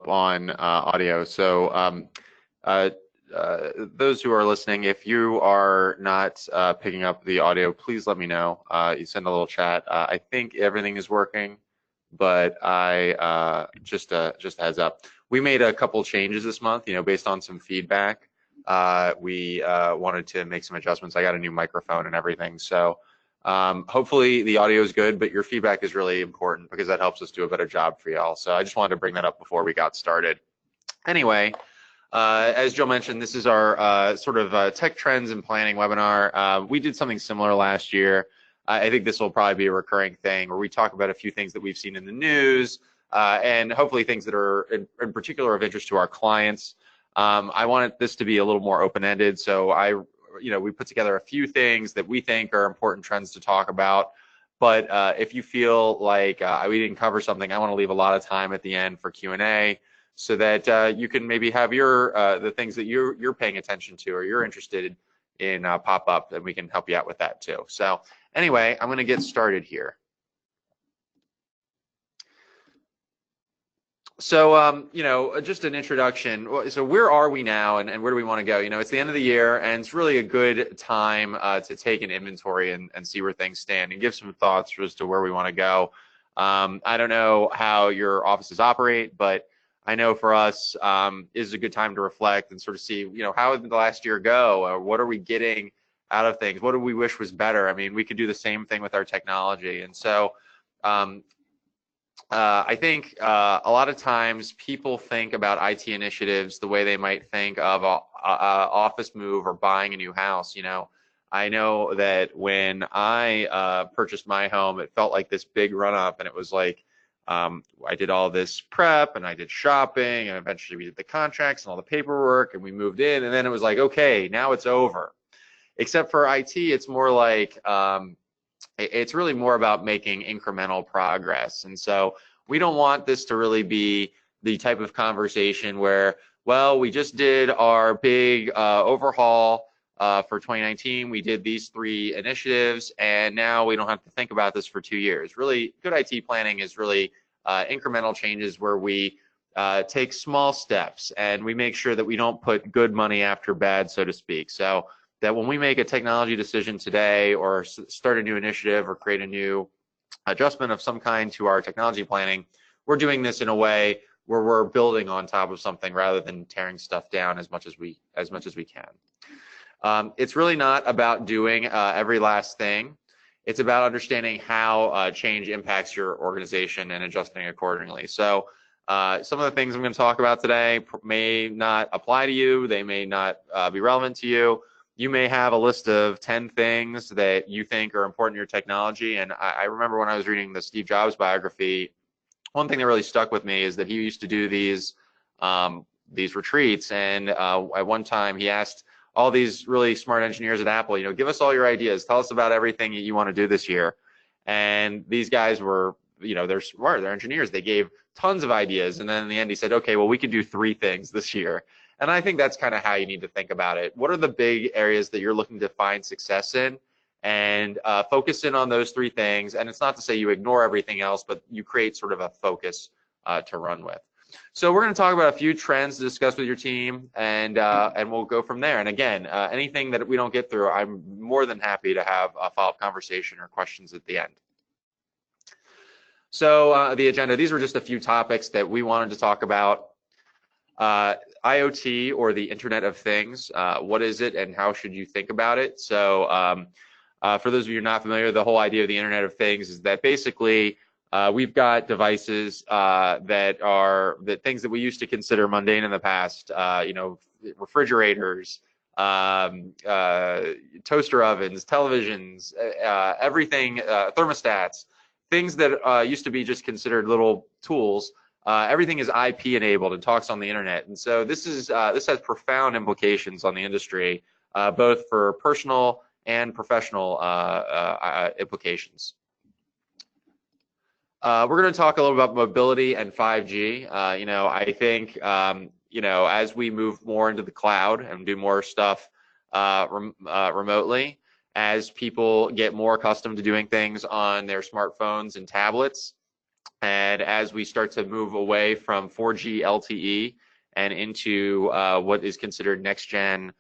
on audio. So uh, those who are listening, if you are not picking up the audio, please let me know. You send a little chat. I think everything is working, but I just a heads up. We made a couple changes this month, based on some feedback. We wanted to make some adjustments. I got a new microphone and everything, so hopefully the audio is good, but your feedback is really important because that helps us do a better job for y'all. So I just wanted to bring that up before we got started. Anyway, as Joe mentioned, this is our sort of tech trends and planning webinar. We did something similar last year. I think this will probably be a recurring thing where we talk about a few things that we've seen in the news and hopefully things that are in particular of interest to our clients. I wanted this to be a little more open-ended, so we put together a few things that we think are important trends to talk about. But if you feel like we didn't cover something, I want to leave a lot of time at the end for Q&A so that you can maybe have the things that you're paying attention to or you're interested in pop up, and we can help you out with that too. So anyway, I'm going to get started here. So, just an introduction. So where are we now and where do we want to go? It's the end of the year and it's really a good time to take an inventory and see where things stand and give some thoughts as to where we want to go. I don't know how your offices operate, but I know for us, is a good time to reflect and sort of see, how did the last year go? Or what are we getting out of things? What do we wish was better? I mean, we could do the same thing with our technology. And so, I think a lot of times people think about IT initiatives the way they might think of a office move or buying a new house. I know that when I purchased my home, it felt like this big run up, and it was like I did all this prep and I did shopping, and eventually we did the contracts and all the paperwork, and we moved in, and then it was like, okay, now it's over. Except for IT, it's more like it's really more about making incremental progress. And so we don't want this to really be the type of conversation where, well, we just did our big overhaul for 2019. We did these 3 initiatives, and now we don't have to think about this for 2 years. Really, good IT planning is really incremental changes where we take small steps and we make sure that we don't put good money after bad, so to speak. So that when we make a technology decision today or start a new initiative or create a new adjustment of some kind to our technology planning, we're doing this in a way where we're building on top of something rather than tearing stuff down as much as we can. It's really not about doing every last thing. It's about understanding how change impacts your organization and adjusting accordingly. So some of the things I'm going to talk about today may not apply to you. They may not be relevant to you. You may have a list of 10 things that you think are important in your technology. And I remember when I was reading the Steve Jobs biography, one thing that really stuck with me is that he used to do these retreats. And at one time he asked all these really smart engineers at Apple, give us all your ideas. Tell us about everything that you want to do this year. And these guys were, they're smart, they're engineers. They gave tons of ideas. And then in the end, he said, okay, well, we could do 3 things this year. And I think that's kind of how you need to think about it. What are the big areas that you're looking to find success in? And focus in on those 3 things. And it's not to say you ignore everything else, but you create sort of a focus to run with. So we're going to talk about a few trends to discuss with your team, and we'll go from there. And again, anything that we don't get through, I'm more than happy to have a follow-up conversation or questions at the end. So the agenda, these were just a few topics that we wanted to talk about. IoT, or the Internet of Things, what is it and how should you think about it? So for those of you who are not familiar, the whole idea of the Internet of Things is that basically we've got devices that things that we used to consider mundane in the past, refrigerators, toaster ovens, televisions, everything, thermostats, things that used to be just considered little tools. Everything is IP enabled and talks on the internet, and so this has profound implications on the industry, both for personal and professional implications. We're going to talk a little about mobility and 5G. I think as we move more into the cloud and do more stuff remotely, as people get more accustomed to doing things on their smartphones and tablets, And as we start to move away from 4G LTE and into what is considered next-gen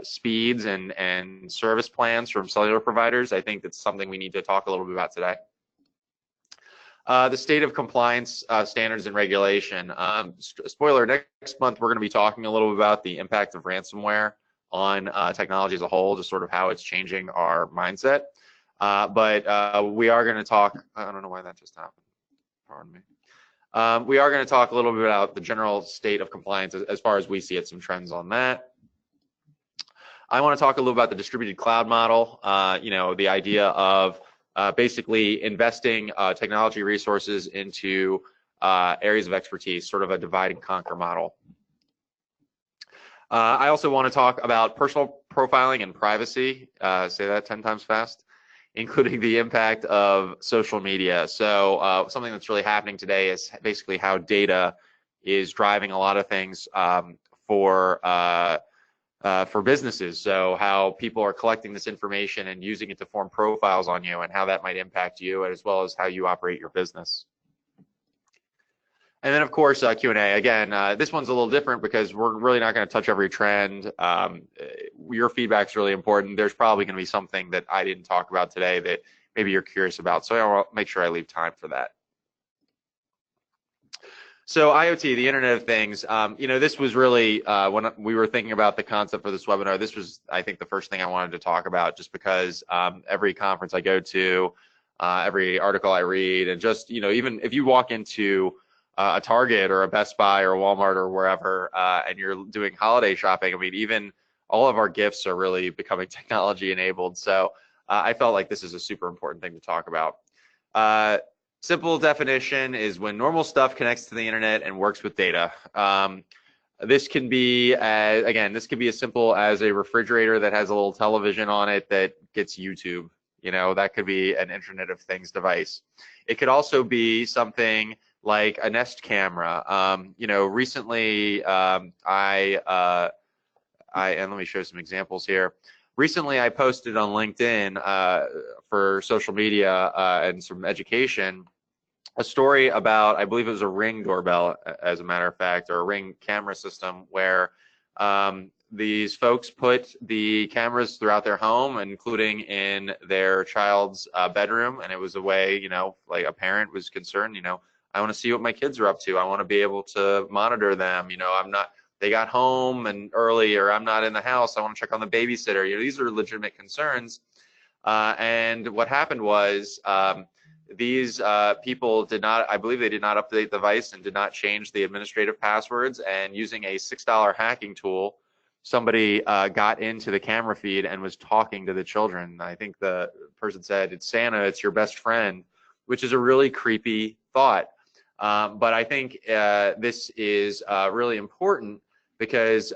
speeds and service plans from cellular providers, I think that's something we need to talk a little bit about today. The state of compliance standards and regulation. Spoiler, next month we're going to be talking a little bit about the impact of ransomware on technology as a whole, just sort of how it's changing our mindset. But we are going to talk, I don't know why that just happened. Pardon me. We are going to talk a little bit about the general state of compliance as far as we see it, some trends on that. I want to talk a little about the distributed cloud model, the idea of basically investing technology resources into areas of expertise, sort of a divide and conquer model. I also want to talk about personal profiling and privacy, say that 10 times fast, including the impact of social media. So something that's really happening today is basically how data is driving a lot of things for businesses. So how people are collecting this information and using it to form profiles on you, and how that might impact you, as well as how you operate your business. And then, of course, Q&A. Again, this one's a little different because we're really not going to touch every trend. Your feedback's really important. There's probably going to be something that I didn't talk about today that maybe you're curious about. So I want to make sure I leave time for that. So IoT, the Internet of Things, this was really, when we were thinking about the concept for this webinar, this was, I think, the first thing I wanted to talk about, just because every conference I go to, every article I read, and just, even if you walk into a Target or a Best Buy or a Walmart or wherever, and you're doing holiday shopping, I mean, even all of our gifts are really becoming technology enabled. So I felt like this is a super important thing to talk about. Simple definition is when normal stuff connects to the internet and works with data. This can be, again, this can be as simple as a refrigerator that has a little television on it that gets YouTube. That could be an Internet of Things device. It could also be something like a Nest camera. Recently, and let me show some examples here. Recently, I posted on LinkedIn for social media and some education, a story about, I believe it was a Ring doorbell, as a matter of fact, or a Ring camera system, where these folks put the cameras throughout their home, including in their child's bedroom, and it was a way, like a parent was concerned, I want to see what my kids are up to. I want to be able to monitor them. They got home and early, or I'm not in the house. I want to check on the babysitter. These are legitimate concerns. And what happened was these people did not, I believe they did not update the device and did not change the administrative passwords. And using a $6 hacking tool, somebody got into the camera feed and was talking to the children. I think the person said, "It's Santa, it's your best friend," which is a really creepy thought. But I think this is really important because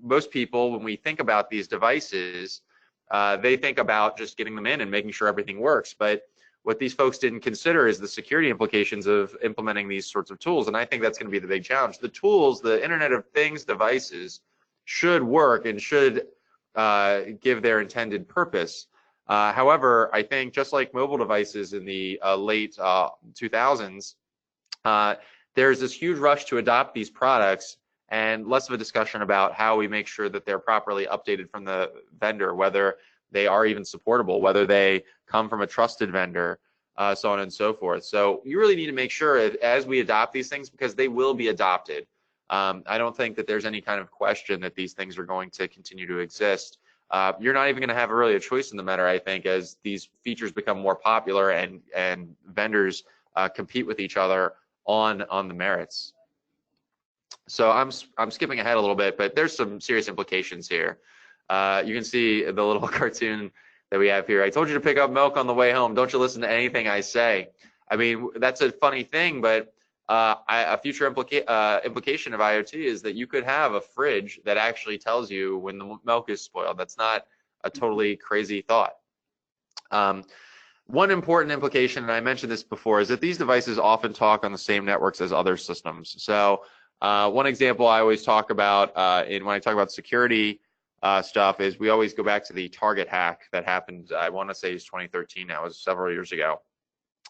most people, when we think about these devices, they think about just getting them in and making sure everything works. But what these folks didn't consider is the security implications of implementing these sorts of tools. And I think that's going to be the big challenge. The tools, the Internet of Things devices, should work and should give their intended purpose. However, I think just like mobile devices in the late 2000s, there's this huge rush to adopt these products and less of a discussion about how we make sure that they're properly updated from the vendor, whether they are even supportable, whether they come from a trusted vendor, so on and so forth. So you really need to make sure as we adopt these things, because they will be adopted. I don't think that there's any kind of question that these things are going to continue to exist. You're not even going to have really a choice in the matter, I think, as these features become more popular and vendors compete with each other on the merits. So I'm skipping ahead a little bit, but there's some serious implications here. You can see the little cartoon that we have here. I told you to pick up milk on the way home. Don't you listen to anything I say? I mean, that's a funny thing, but a future implication of IoT is that you could have a fridge that actually tells you when the milk is spoiled. That's not a totally crazy thought. One important implication, and I mentioned this before, is that these devices often talk on the same networks as other systems. So one example I always talk about when I talk about security stuff is we always go back to the Target hack that happened, I want to say it's 2013 now, it was several years ago.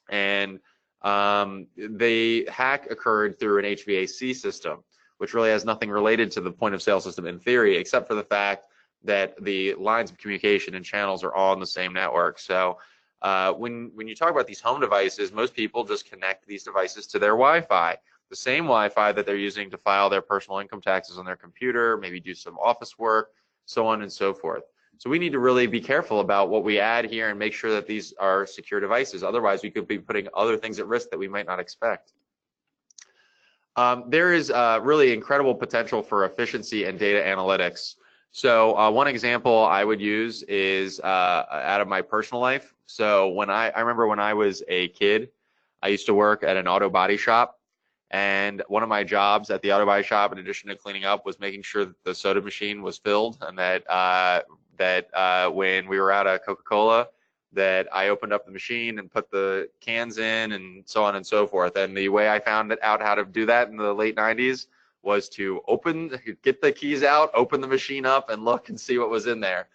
And The hack occurred through an HVAC system, which really has nothing related to the point of sale system in theory, except for the fact that the lines of communication and channels are all on the same network. So when you talk about these home devices, most people just connect these devices to their Wi-Fi, the same Wi-Fi that they're using to file their personal income taxes on their computer, maybe do some office work, so on and so forth. So we need to really be careful about what we add here and make sure that these are secure devices. Otherwise, we could be putting other things at risk that we might not expect. There is really incredible potential for efficiency and data analytics. So one example I would use is out of my personal life. So when I remember when I was a kid, I used to work at an auto body shop. And one of my jobs at the auto body shop, in addition to cleaning up, was making sure that the soda machine was filled, and that when we were out of Coca-Cola, that I opened up the machine and put the cans in, and so on and so forth. And the way I found out how to do that in the late 90s was to get the keys out, open the machine up, and look and see what was in there.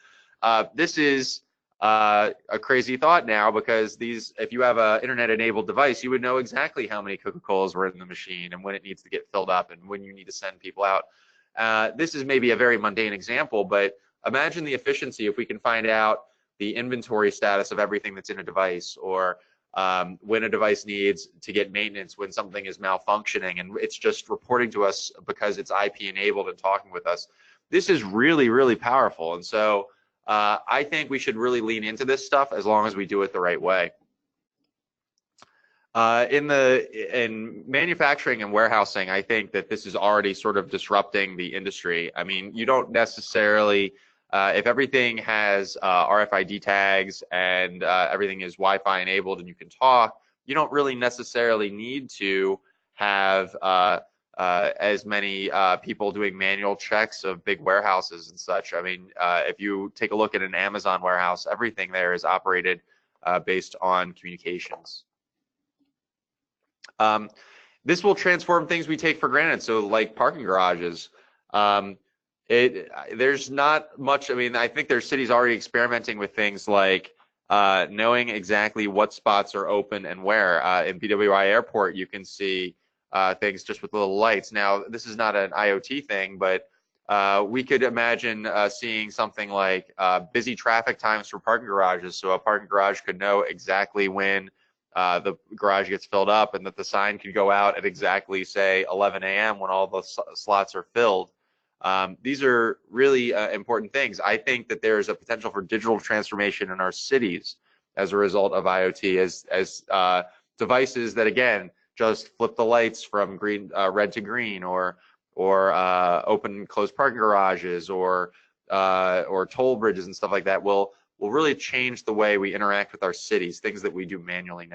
This is a crazy thought now, because if you have an internet-enabled device, you would know exactly how many Coca-Colas were in the machine and when it needs to get filled up and when you need to send people out. This is maybe a very mundane example, but imagine the efficiency if we can find out the inventory status of everything that's in a device, or when a device needs to get maintenance, when something is malfunctioning, and it's just reporting to us because it's IP enabled and talking with us. This is really, really powerful. And so I think we should really lean into this stuff as long as we do it the right way. In manufacturing and warehousing, I think that this is already sort of disrupting the industry. I mean, you don't necessarily, if everything has RFID tags and everything is Wi-Fi enabled and you can talk, you don't really necessarily need to have as many people doing manual checks of big warehouses and such. I mean, if you take a look at an Amazon warehouse, everything there is operated based on communications. This will transform things we take for granted. So like parking garages, there's not much. I mean, I think there's cities already experimenting with things like knowing exactly what spots are open and where. In BWI Airport, you can see things just with little lights. Now, this is not an IoT thing, but we could imagine seeing something like busy traffic times for parking garages. So a parking garage could know exactly when the garage gets filled up, and that the sign could go out at exactly, say, 11 a.m. when all the slots are filled. These are really important things. I think that there's a potential for digital transformation in our cities as a result of IoT, as devices that, again, just flip the lights from red to green, or open and close parking garages, or toll bridges and stuff like that will really change the way we interact with our cities, things that we do manually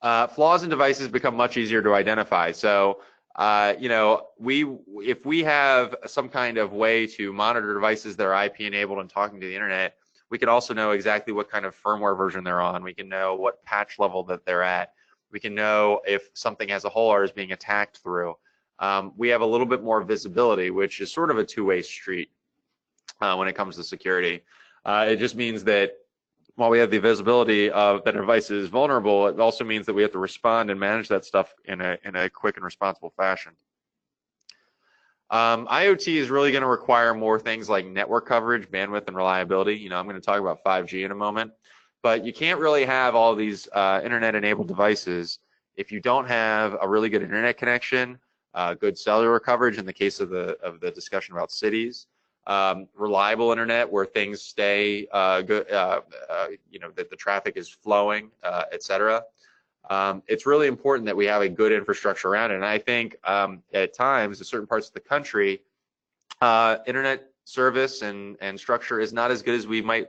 now. Flaws in devices become much easier to identify. So, if we have some kind of way to monitor devices that are IP enabled and talking to the internet, we can also know exactly what kind of firmware version they're on. We can know what patch level that they're at. We can know if something as a whole or is being attacked through. We have a little bit more visibility, which is sort of a two-way street when it comes to security. It just means that while we have the visibility of that a device is vulnerable, it also means that we have to respond and manage that stuff in a quick and responsible fashion. IoT is really going to require more things like network coverage, bandwidth, and reliability. I'm going to talk about 5G in a moment, but you can't really have all these internet-enabled devices if you don't have a really good internet connection, good cellular coverage in the case of the discussion about cities, reliable internet where things stay good, that the traffic is flowing, etc. It's really important that we have a good infrastructure around it. And I think at times, in certain parts of the country, internet service and structure is not as good as we might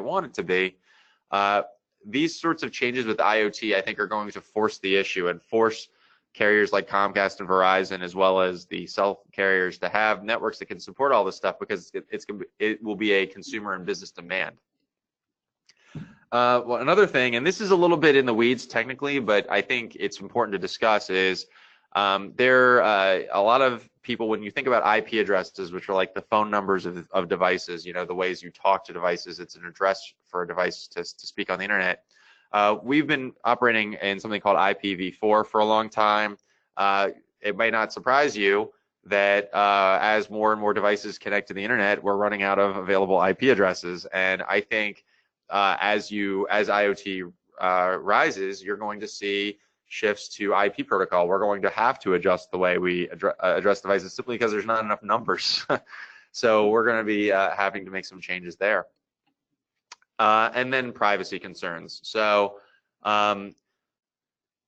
want it to be. These sorts of changes with IoT, I think, are going to force the issue and force carriers like Comcast and Verizon, as well as the cell carriers, to have networks that can support all this stuff, because it will be a consumer and business demand. Well, another thing, and this is a little bit in the weeds technically, but I think it's important to discuss, is there are a lot of people, when you think about IP addresses, which are like the phone numbers of devices, the ways you talk to devices, it's an address for a device to speak on the internet. We've been operating in something called IPv4 for a long time. It might not surprise you that as more and more devices connect to the internet, we're running out of available IP addresses. And I think as IoT rises, you're going to see shifts to IP protocol. We're going to have to adjust the way we address devices simply because there's not enough numbers. So we're going to be having to make some changes there. And then privacy concerns. So,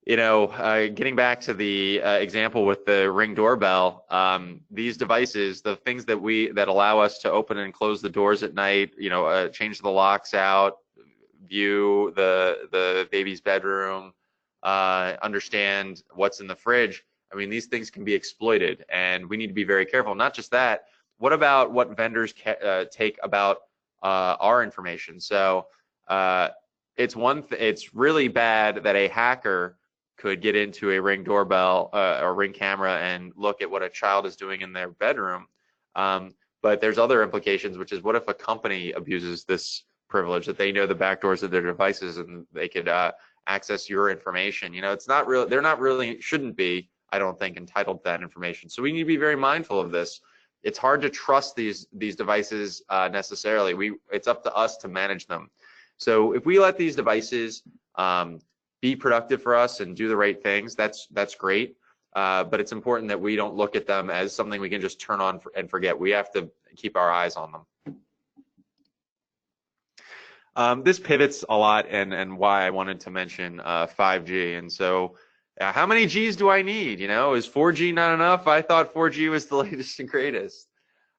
getting back to the example with the Ring doorbell, these devices, the things that allow us to open and close the doors at night, change the locks out, view the baby's bedroom, understand what's in the fridge. I mean, these things can be exploited, and we need to be very careful. Not just that. What about what vendors take about our information? So it's really bad that a hacker could get into a Ring doorbell or Ring camera and look at what a child is doing in their bedroom. But there's other implications, which is what if a company abuses this privilege, that they know the back doors of their devices and they could access your information. It's not real. They're not really, shouldn't be, I don't think, entitled to that information. So we need to be very mindful of this. It's hard to trust these devices necessarily. It's up to us to manage them. So if we let these devices be productive for us and do the right things, that's great. But it's important that we don't look at them as something we can just turn on and forget. We have to keep our eyes on them. This pivots a lot, and why I wanted to mention 5G. And so how many Gs do I need? Is 4G not enough? I thought 4G was the latest and greatest.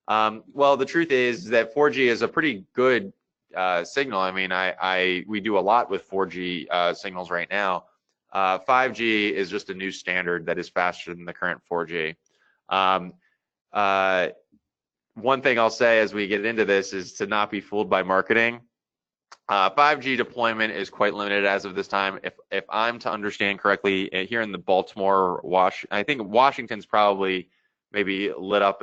Well, the truth is that 4G is a pretty good signal. I mean, we do a lot with 4G signals right now. 5G is just a new standard that is faster than the current 4G. One thing I'll say as we get into this is to not be fooled by marketing. 5G deployment is quite limited as of this time. If I'm to understand correctly, here in the Baltimore, I think Washington's probably maybe lit up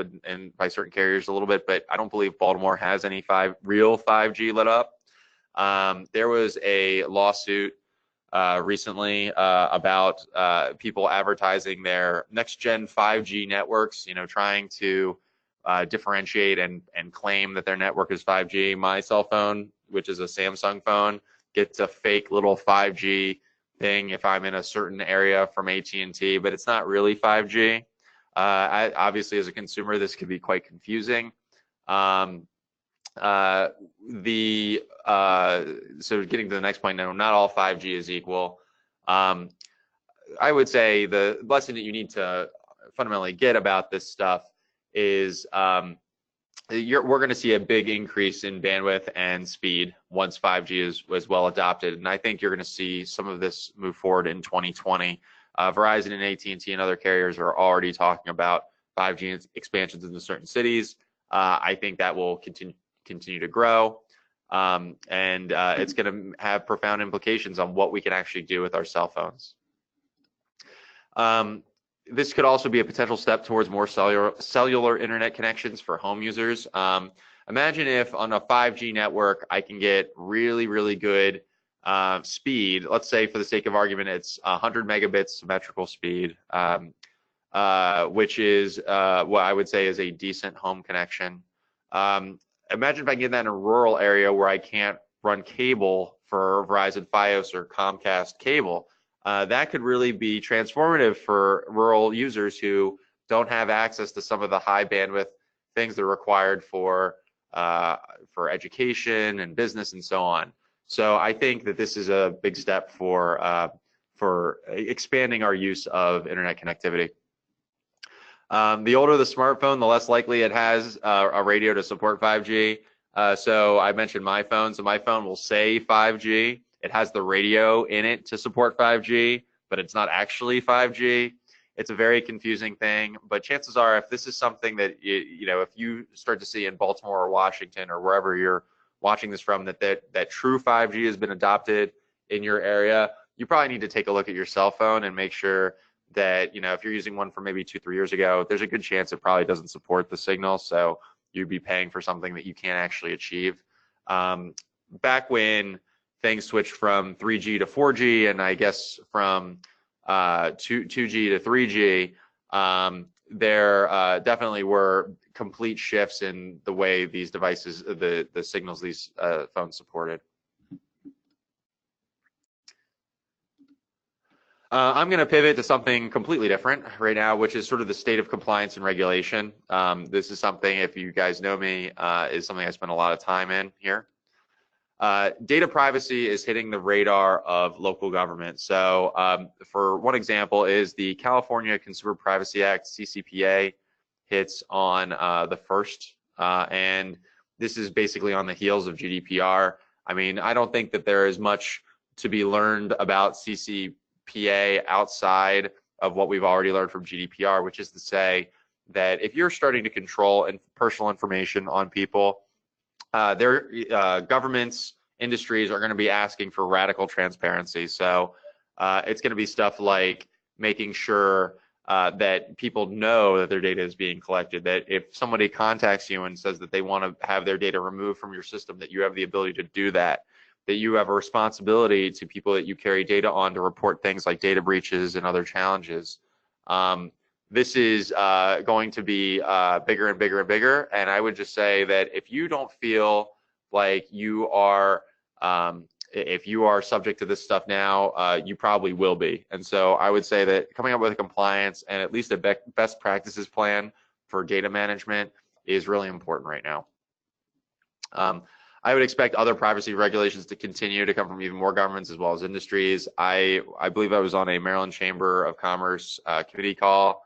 by certain carriers a little bit, but I don't believe Baltimore has any real 5G lit up. There was a lawsuit recently about people advertising their next-gen 5G networks, trying to differentiate and claim that their network is 5G. My cell phone, which is a Samsung phone, gets a fake little 5G thing if I'm in a certain area from AT&T, but it's not really 5G. Obviously, as a consumer, this could be quite confusing. So getting to the next point, no, not all 5G is equal. I would say the lesson that you need to fundamentally get about this stuff is we're going to see a big increase in bandwidth and speed once 5G is well adopted, and I think you're going to see some of this move forward in 2020. Verizon and AT&T and other carriers are already talking about 5G expansions into certain cities. I think that will continue to grow, and it's going to have profound implications on what we can actually do with our cell phones. This could also be a potential step towards more cellular internet connections for home users. Imagine if on a 5G network I can get really, really good speed. Let's say, for the sake of argument, it's 100 megabits symmetrical speed, which is what I would say is a decent home connection. Imagine if I can get that in a rural area where I can't run cable for Verizon Fios or Comcast cable. That could really be transformative for rural users who don't have access to some of the high bandwidth things that are required for education and business and so on. So I think that this is a big step for expanding our use of internet connectivity. The older the smartphone, the less likely it has a radio to support 5G. So I mentioned my phone. So my phone will say 5G. It has the radio in it to support 5G, but it's not actually 5G. It's a very confusing thing, but chances are, if this is something that if you start to see in Baltimore or Washington or wherever you're watching this from, that true 5G has been adopted in your area, you probably need to take a look at your cell phone and make sure that, if you're using one from maybe 2-3 years ago, there's a good chance it probably doesn't support the signal, so you'd be paying for something that you can't actually achieve. Back when things switched from 3G to 4G, and I guess from 2G to 3G, there definitely were complete shifts in the way these devices, the signals these phones supported. I'm going to pivot to something completely different right now, which is sort of the state of compliance and regulation. This is something, if you guys know me, is something I spend a lot of time in here. Data privacy is hitting the radar of local government. So for one example is the California Consumer Privacy Act, CCPA, hits on the 1st. And this is basically on the heels of GDPR. I mean, I don't think that there is much to be learned about CCPA outside of what we've already learned from GDPR, which is to say that if you're starting to control personal information on people, their governments, industries are going to be asking for radical transparency. So it's going to be stuff like making sure that people know that their data is being collected, that if somebody contacts you and says that they want to have their data removed from your system, that you have the ability to do that, that you have a responsibility to people that you carry data on to report things like data breaches and other challenges. This is going to be bigger and bigger and bigger. And I would just say that if you don't feel like you are, if you are subject to this stuff now, you probably will be. And so I would say that coming up with a compliance and at least a best practices plan for data management is really important right now. I would expect other privacy regulations to continue to come from even more governments as well as industries. I believe I was on a Maryland Chamber of Commerce committee call,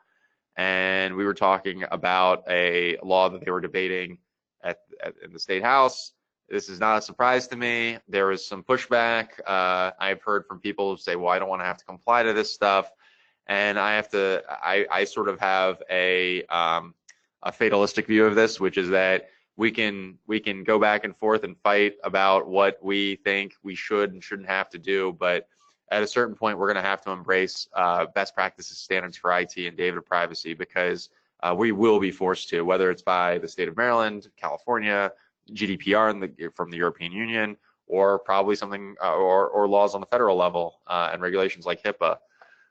and we were talking about a law that they were debating in the State House. This is not a surprise to me. There was some pushback. I've heard from people who say, well, I don't want to have to comply to this stuff. And I sort of have a fatalistic view of this, which is that we can go back and forth and fight about what we think we should and shouldn't have to do, but at a certain point, we're going to have to embrace best practices standards for IT and data privacy, because we will be forced to, whether it's by the state of Maryland, California, GDPR from the European Union, or probably something or laws on the federal level and regulations like HIPAA.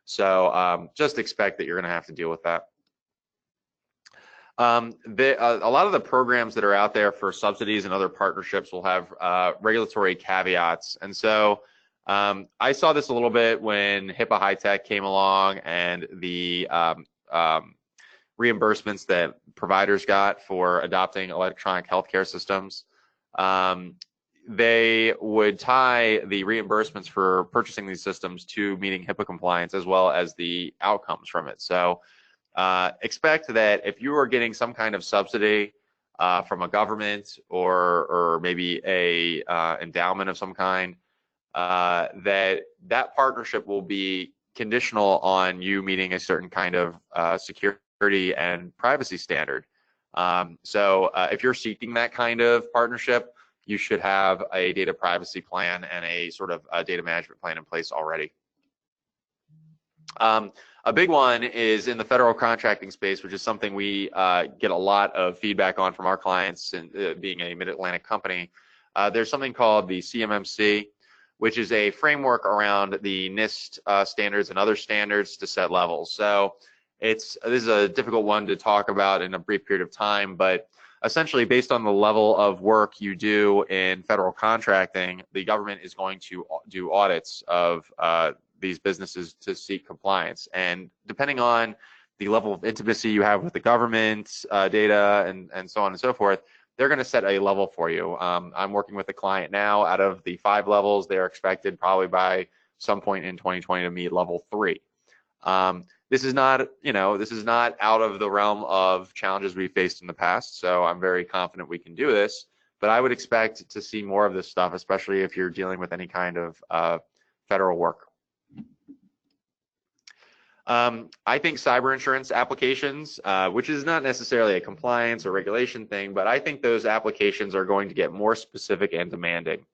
So just expect that you're going to have to deal with that. A lot of the programs that are out there for subsidies and other partnerships will have regulatory caveats. And so I saw this a little bit when HIPAA High Tech came along and the reimbursements that providers got for adopting electronic healthcare systems. They would tie the reimbursements for purchasing these systems to meeting HIPAA compliance as well as the outcomes from it. So expect that if you are getting some kind of subsidy from a government or maybe a endowment of some kind, that partnership will be conditional on you meeting a certain kind of security and privacy standard. So if you're seeking that kind of partnership, you should have a data privacy plan and a sort of a data management plan in place already. A big one is in the federal contracting space, which is something we get a lot of feedback on from our clients, and being a Mid-Atlantic company. There's something called the CMMC, which is a framework around the NIST standards and other standards to set levels. So this is a difficult one to talk about in a brief period of time, but essentially based on the level of work you do in federal contracting, the government is going to do audits of these businesses to seek compliance. And depending on the level of intimacy you have with the government, data, and so on and so forth, they're going to set a level for you. I'm working with a client now. Out of the 5 levels, they're expected probably by some point in 2020 to meet level 3. This is not, this is not out of the realm of challenges we faced in the past. So I'm very confident we can do this. But I would expect to see more of this stuff, especially if you're dealing with any kind of federal work. I think cyber insurance applications, which is not necessarily a compliance or regulation thing, but I think those applications are going to get more specific and demanding.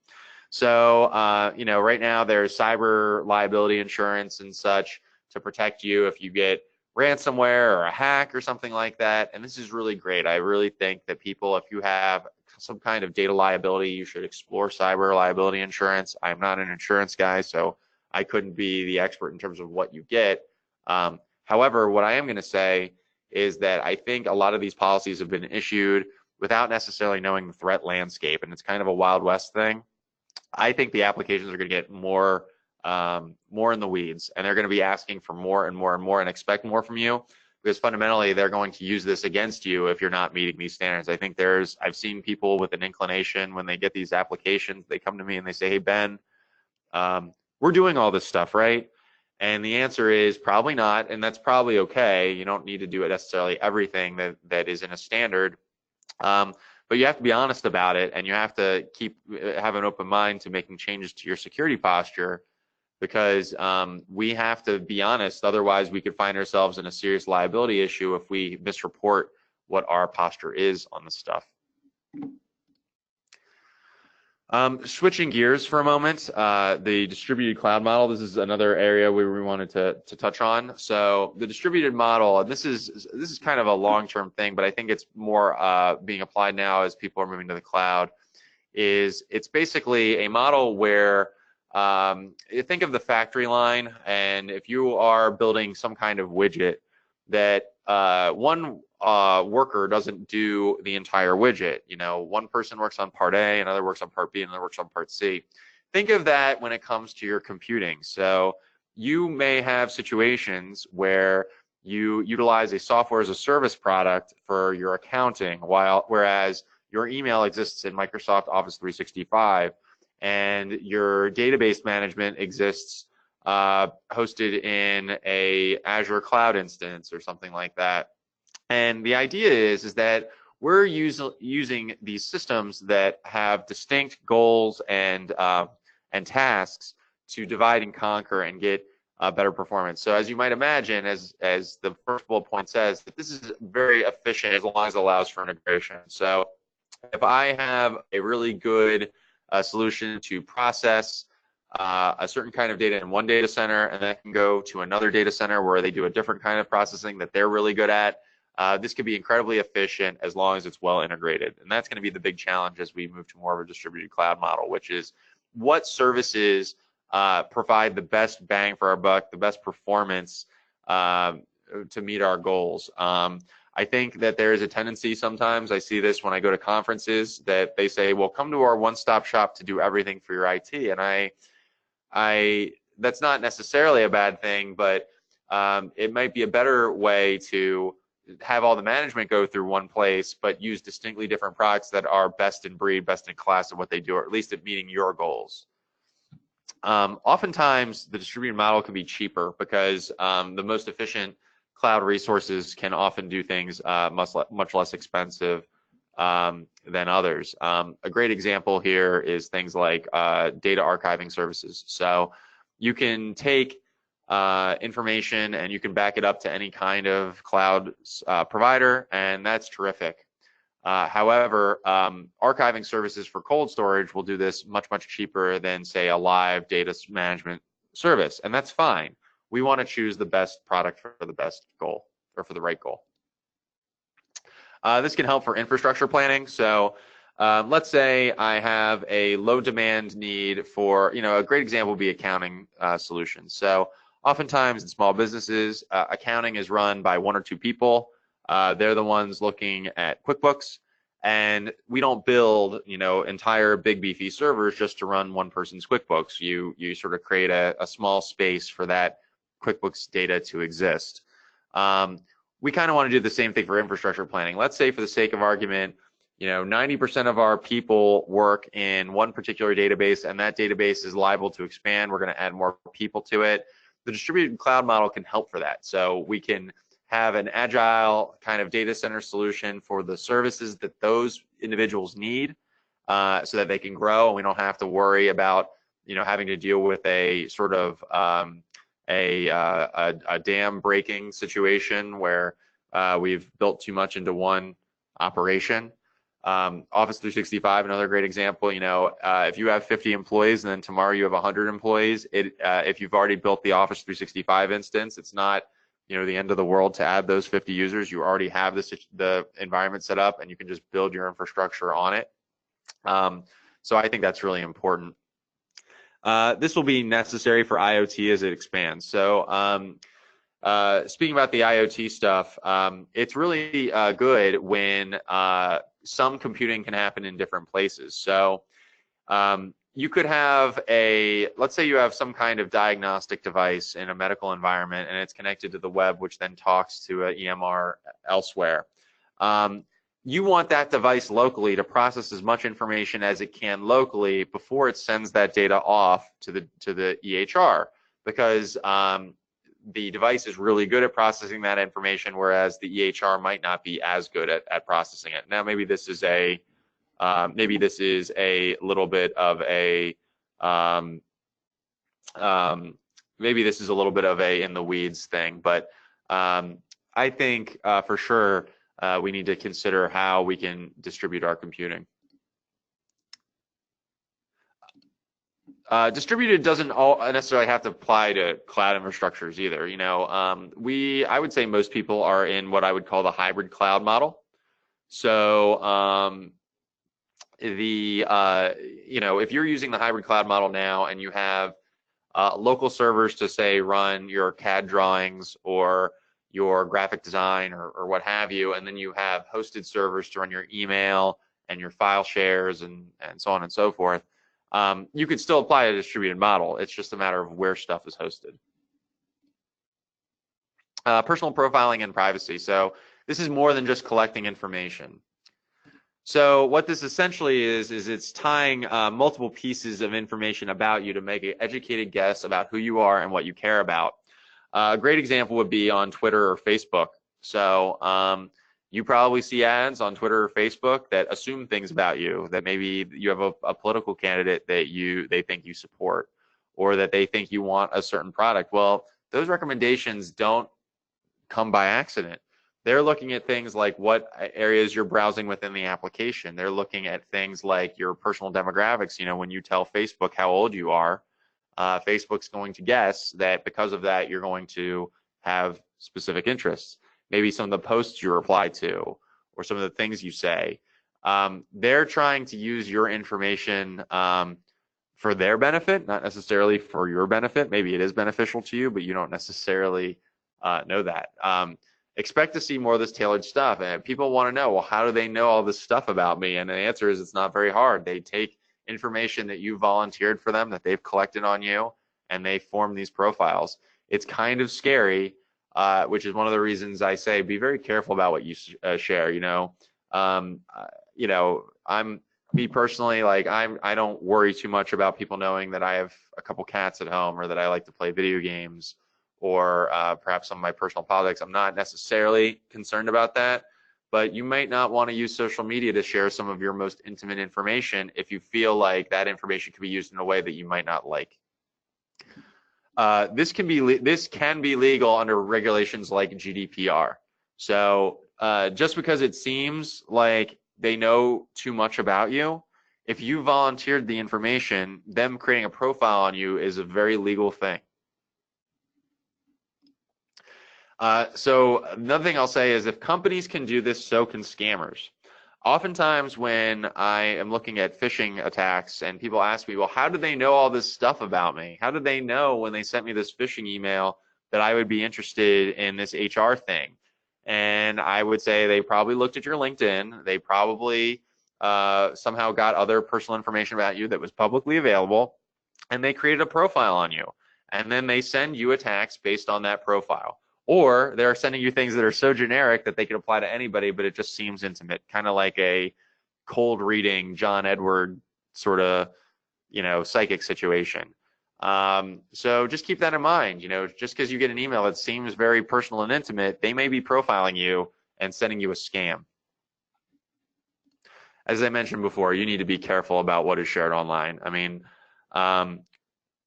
So, right now there's cyber liability insurance and such to protect you if you get ransomware or a hack or something like that. And this is really great. I really think that people, if you have some kind of data liability, you should explore cyber liability insurance. I'm not an insurance guy, so I couldn't be the expert in terms of what you get. However, what I am going to say is that I think a lot of these policies have been issued without necessarily knowing the threat landscape, and it's kind of a Wild West thing. I think the applications are going to get more in the weeds, and they're going to be asking for more and more and more and expect more from you, because fundamentally they're going to use this against you if you're not meeting these standards. I think I've seen people with an inclination when they get these applications, they come to me and they say, hey, Ben, we're doing all this stuff, right? And the answer is probably not, and that's probably okay. You don't need to do it necessarily everything that is in a standard. But you have to be honest about it, and you have to have an open mind to making changes to your security posture, because we have to be honest. Otherwise, we could find ourselves in a serious liability issue if we misreport what our posture is on the stuff. Switching gears for a moment, the distributed cloud model, this is another area where we wanted to touch on. So the distributed model, and this is kind of a long-term thing, but I think it's more being applied now as people are moving to the cloud, it's basically a model where you think of the factory line, and if you are building some kind of widget that one worker doesn't do the entire widget. You know, one person works on part A, another works on part B, and another works on part C. Think of that when it comes to your computing. So you may have situations where you utilize a software as a service product for your accounting, whereas your email exists in Microsoft Office 365, and your database management exists hosted in a Azure cloud instance or something like that. And the idea is that we're using these systems that have distinct goals and tasks to divide and conquer and get better performance. So as you might imagine, as the first bullet point says, that this is very efficient as long as it allows for integration. So if I have a really good solution to process a certain kind of data in one data center, and then can go to another data center where they do a different kind of processing that they're really good at, this can be incredibly efficient as long as it's well integrated. And that's going to be the big challenge as we move to more of a distributed cloud model, which is what services provide the best bang for our buck, the best performance to meet our goals. I think that there is a tendency sometimes, I see this when I go to conferences, that they say, well, come to our one-stop shop to do everything for your IT. And that's not necessarily a bad thing, but it might be a better way to have all the management go through one place, but use distinctly different products that are best in breed, best in class at what they do, or at least at meeting your goals. Oftentimes, the distributed model can be cheaper because the most efficient cloud resources can often do things much less expensive than others. A great example here is things like data archiving services. So you can take information and you can back it up to any kind of cloud provider, and that's terrific. However, archiving services for cold storage will do this much cheaper than, say, a live data management service, and that's fine. We want to choose the best product for the best goal, or for the right goal. This can help for infrastructure planning. So let's say I have a low demand need for, a great example would be accounting solutions. So oftentimes in small businesses, accounting is run by one or two people. They're the ones looking at QuickBooks, and we don't build, entire big beefy servers just to run one person's QuickBooks. You sort of create a small space for that QuickBooks data to exist. We kind of want to do the same thing for infrastructure planning. Let's say, for the sake of argument, 90% of our people work in one particular database, and that database is liable to expand. We're going to add more people to it. The distributed cloud model can help for that. So we can have an agile kind of data center solution for the services that those individuals need, so that they can grow, and we don't have to worry about, having to deal with a sort of a dam breaking situation where we've built too much into one operation. Office 365, another great example. If you have 50 employees and then tomorrow you have 100 employees, if you've already built the Office 365 instance, it's not the end of the world to add those 50 users. You already have the environment set up, and you can just build your infrastructure on it. So I think that's really important. This will be necessary for IoT as it expands. So speaking about the IoT stuff, it's really good when some computing can happen in different places. So you could have let's say you have some kind of diagnostic device in a medical environment, and it's connected to the web, which then talks to an EMR elsewhere. You want that device locally to process as much information as it can locally before it sends that data off to the EHR, because the device is really good at processing that information, whereas the EHR might not be as good at processing it. Now, maybe this is a little bit of a maybe this is a little bit of a in the weeds thing, but I think for sure we need to consider how we can distribute our computing. Distributed doesn't necessarily have to apply to cloud infrastructures either. I would say most people are in what I would call the hybrid cloud model. So if you're using the hybrid cloud model now and you have local servers to say run your CAD drawings or your graphic design or what have you, and then you have hosted servers to run your email and your file shares and so on and so forth, you could still apply a distributed model. It's just a matter of where stuff is hosted. Personal profiling and privacy. So this is more than just collecting information. So what this essentially is it's tying multiple pieces of information about you to make an educated guess about who you are and what you care about. A great example would be on Twitter or Facebook. So you probably see ads on Twitter or Facebook that assume things about you, that maybe you have a political candidate that they think you support, or that they think you want a certain product. Well, those recommendations don't come by accident. They're looking at things like what areas you're browsing within the application. They're looking at things like your personal demographics. When you tell Facebook how old you are, Facebook's going to guess that because of that, you're going to have specific interests. Maybe some of the posts you reply to or some of the things you say. They're trying to use your information for their benefit, not necessarily for your benefit. Maybe it is beneficial to you, but you don't necessarily know that. Expect to see more of this tailored stuff. And people want to know, well, how do they know all this stuff about me? And the answer is it's not very hard. They take information that you volunteered for them, that they've collected on you, and they form these profiles. It's kind of scary, which is one of the reasons I say be very careful about what you share. I'm me personally, like I don't worry too much about people knowing that I have a couple cats at home or that I like to play video games or perhaps some of my personal politics. I'm not necessarily concerned about that, but you might not want to use social media to share some of your most intimate information if you feel like that information can be used in a way that you might not like. This can be legal under regulations like GDPR. So just because it seems like they know too much about you, if you volunteered the information, them creating a profile on you is a very legal thing. So another thing I'll say is if companies can do this, so can scammers. Oftentimes when I am looking at phishing attacks and people ask me, well, how did they know all this stuff about me? How did they know when they sent me this phishing email that I would be interested in this HR thing? And I would say they probably looked at your LinkedIn. They probably somehow got other personal information about you that was publicly available, and they created a profile on you. And then they send you attacks based on that profile. Or they're sending you things that are so generic that they can apply to anybody, but it just seems intimate, kind of like a cold reading John Edward sort of, psychic situation. So just keep that in mind. Just because you get an email that seems very personal and intimate, they may be profiling you and sending you a scam. As I mentioned before, you need to be careful about what is shared online. I mean,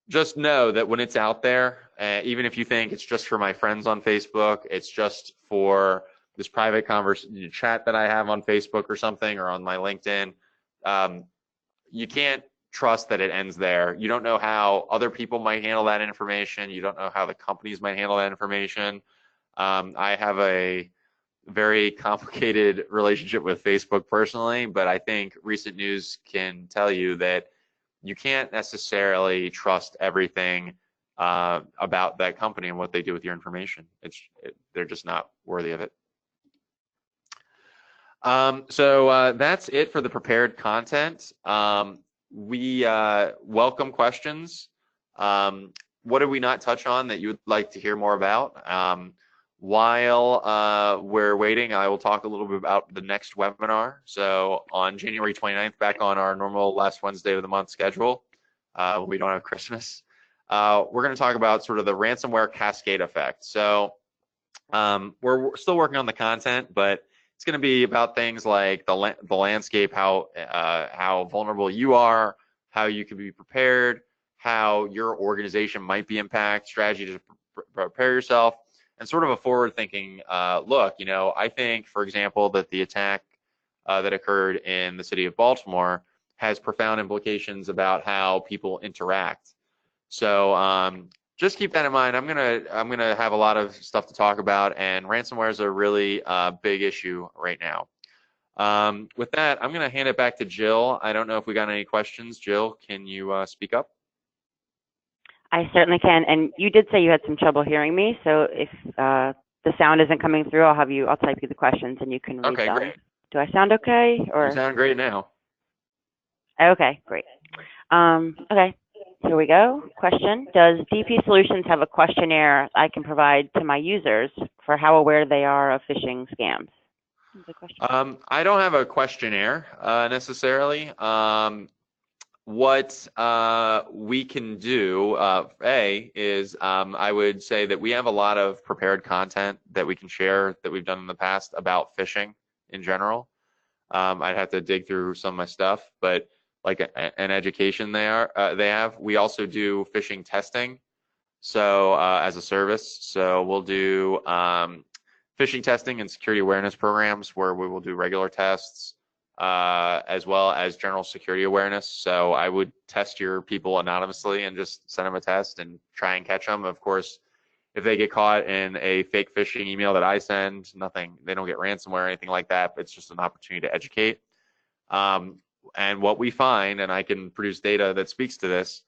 just know that when it's out there, even if you think it's just for my friends on Facebook, it's just for this private conversation chat that I have on Facebook or something, or on my LinkedIn, you can't trust that it ends there. You don't know how other people might handle that information. You don't know how the companies might handle that information. I have a very complicated relationship with Facebook personally, but I think recent news can tell you that you can't necessarily trust everything about that company and what they do with your information. They're just not worthy of it. So that's it for the prepared content. We welcome questions. What did we not touch on that you would like to hear more about? While we're waiting, I will talk a little bit about the next webinar. So on January 29th, back on our normal last Wednesday of the month schedule, we don't have Christmas. We're going to talk about sort of the ransomware cascade effect. So we're still working on the content, but it's going to be about things like the landscape, how vulnerable you are, how you can be prepared, how your organization might be impacted, strategy to prepare yourself, and sort of a forward-thinking look. I think, for example, that the attack that occurred in the city of Baltimore has profound implications about how people interact. So just keep that in mind. I'm gonna have a lot of stuff to talk about, and ransomware is a really big issue right now. With that, I'm gonna hand it back to Jill. I don't know if we got any questions. Jill, can you speak up? I certainly can. And you did say you had some trouble hearing me, so if the sound isn't coming through, I'll type you the questions and you can read them. Great. Do I sound okay? Or you sound great now. Okay, great. Okay. Here we go. Question: does DP Solutions have a questionnaire I can provide to my users for how aware they are of phishing scams? I don't have a questionnaire necessarily. What we can do, is I would say that we have a lot of prepared content that we can share that we've done in the past about phishing in general. I'd have to dig through some of my stuff, but like an education they have. We also do phishing testing, so as a service. So we'll do phishing testing and security awareness programs where we will do regular tests as well as general security awareness. So I would test your people anonymously and just send them a test and try and catch them. Of course, if they get caught in a fake phishing email that I send, they don't get ransomware or anything like that, but it's just an opportunity to educate. And what we find, and I can produce data that speaks to this,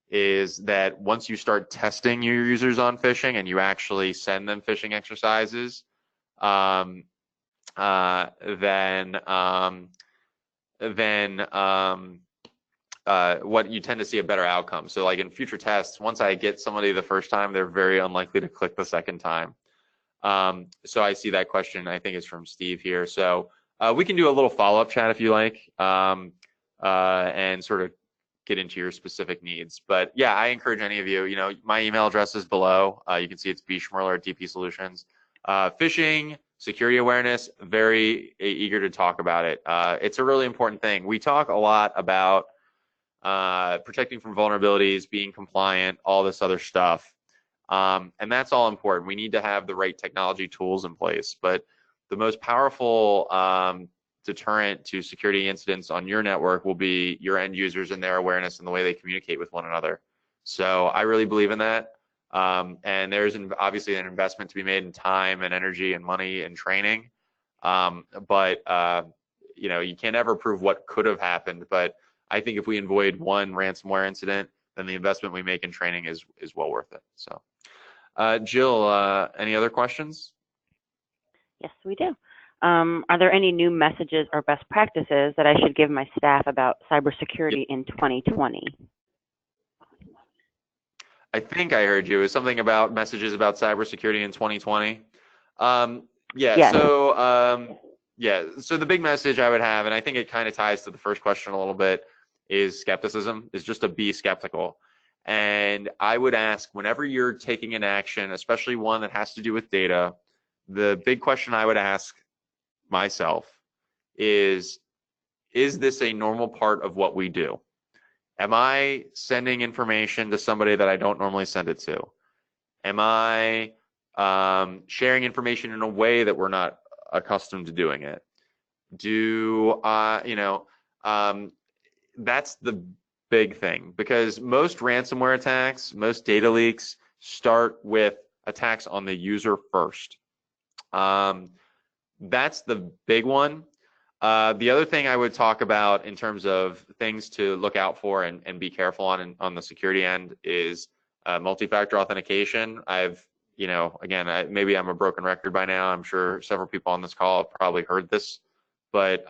is that once you start testing your users on phishing and you actually send them phishing exercises, what you tend to see a better outcome. So like in future tests, once I get somebody the first time, they're very unlikely to click the second time. So I see that question, I think it's from Steve here. So we can do a little follow-up chat if you like, and sort of get into your specific needs. But yeah, I encourage any of you, my email address is below. You can see it's bschmerler@DP Solutions. Phishing, security awareness, very eager to talk about it. It's a really important thing. We talk a lot about protecting from vulnerabilities, being compliant, all this other stuff. And that's all important. We need to have the right technology tools in place. But the most powerful deterrent to security incidents on your network will be your end users and their awareness and the way they communicate with one another. So I really believe in that. And there's obviously an investment to be made in time and energy and money and training. But you can't ever prove what could have happened. But I think if we avoid one ransomware incident, then the investment we make in training is well worth it. So, Jill, any other questions? Yes, we do. Are there any new messages or best practices that I should give my staff about cybersecurity in 2020? I think I heard you. It was something about messages about cybersecurity in 2020. Yes. So the big message I would have, and I think it kind of ties to the first question a little bit, is skepticism, is just to be skeptical. And I would ask, whenever you're taking an action, especially one that has to do with data, the big question I would ask myself is this a normal part of what we do? Am I sending information to somebody that I don't normally send it to? Am I sharing information in a way that we're not accustomed to doing it? That's the big thing, because most ransomware attacks, most data leaks start with attacks on the user first. That's the big one. The other thing I would talk about in terms of things to look out for and be careful on the security end is multi-factor authentication. Again, maybe I'm a broken record by now. I'm sure several people on this call have probably heard this, but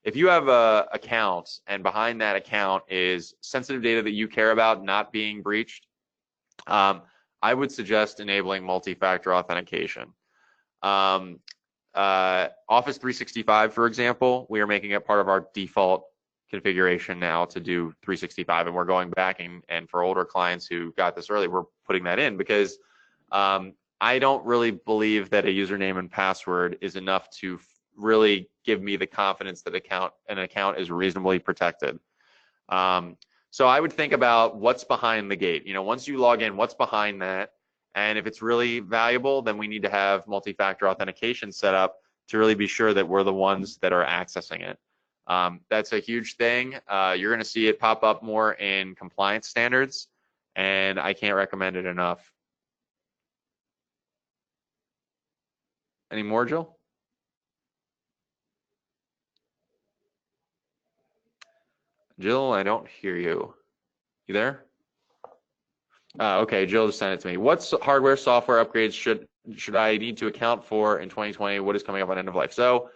if you have a account and behind that account is sensitive data that you care about not being breached, I would suggest enabling multi-factor authentication. Office 365, for example, we are making it part of our default configuration now to do 365, and we're going back and for older clients who got this early, we're putting that in because I don't really believe that a username and password is enough to really give me the confidence that an account is reasonably protected. So I would think about what's behind the gate. Once you log in, what's behind that? And if it's really valuable, then we need to have multi-factor authentication set up to really be sure that we're the ones that are accessing it. That's a huge thing. You're going to see it pop up more in compliance standards, and I can't recommend it enough. Any more, Jill? Jill, I don't hear you. You there? Okay, Jill just sent it to me. What hardware, software upgrades should I need to account for in 2020? What is coming up on end of life? So,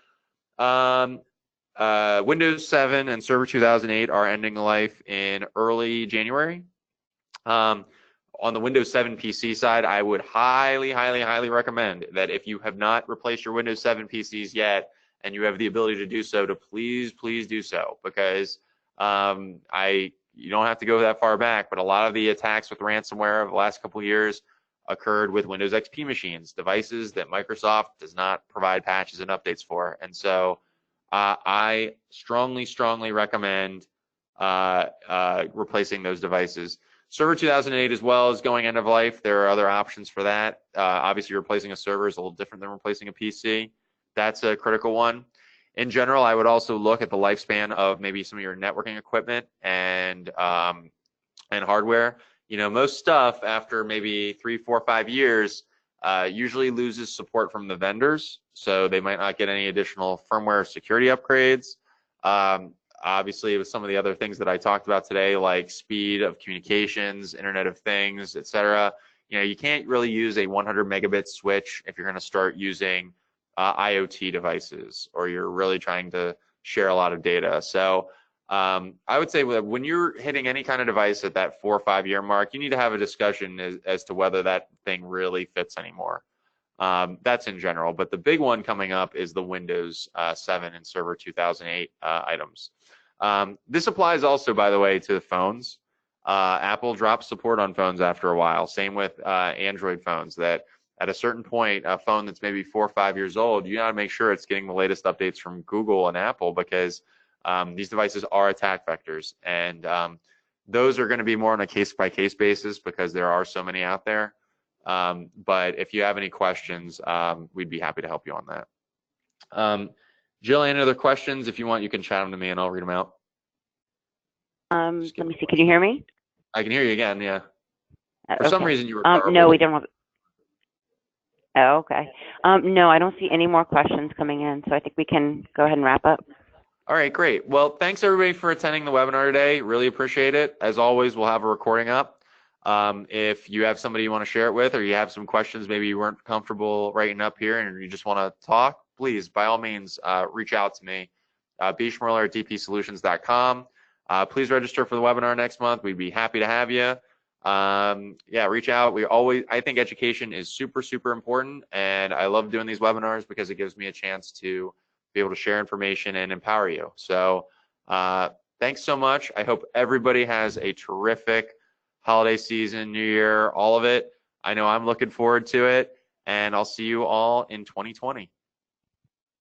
Windows 7 and Server 2008 are ending life in early January. On the Windows 7 PC side, I would highly, highly, highly recommend that if you have not replaced your Windows 7 PCs yet and you have the ability to do so, to please, please do so, because you don't have to go that far back, but a lot of the attacks with ransomware of the last couple of years occurred with Windows XP machines, devices that Microsoft does not provide patches and updates for. And so I strongly, strongly recommend replacing those devices. Server 2008 as well is going end of life. There are other options for that. Obviously, replacing a server is a little different than replacing a PC. That's a critical one. In general, I would also look at the lifespan of maybe some of your networking equipment and hardware. Most stuff after maybe 3, 4, 5 years usually loses support from the vendors, so they might not get any additional firmware security upgrades. Obviously, with some of the other things that I talked about today, like speed of communications, Internet of Things, etc., you can't really use a 100 megabit switch if you're going to start using IoT devices, or you're really trying to share a lot of data. So I would say when you're hitting any kind of device at that 4 or 5 year mark, you need to have a discussion as to whether that thing really fits anymore. That's in general, but the big one coming up is the Windows 7 and Server 2008 items. This applies also, by the way, to the phones. Apple dropped support on phones after a while. Same with Android phones, that at a certain point, a phone that's maybe 4 or 5 years old, you got to make sure it's getting the latest updates from Google and Apple, because these devices are attack vectors, and those are going to be more on a case-by-case basis because there are so many out there. But if you have any questions, we'd be happy to help you on that. Jill, any other questions? If you want, you can chat them to me and I'll read them out. Let me see. Can you hear me? I can hear you again, yeah. For some reason you were garbled. No, we don't have. Oh, okay. No, I don't see any more questions coming in, so I think we can go ahead and wrap up. All right, great. Well, thanks everybody for attending the webinar today. Really appreciate it. As always, we'll have a recording up. If you have somebody you want to share it with, or you have some questions maybe you weren't comfortable writing up here and you just want to talk, please, by all means, reach out to me. bschmerler@dpsolutions.com. Please register for the webinar next month. We'd be happy to have you. Yeah, reach out. I think education is super, super important, and I love doing these webinars because it gives me a chance to be able to share information and empower you. So thanks so much. I hope everybody has a terrific holiday season, New Year, all of it. I know I'm looking forward to it, and I'll see you all in 2020.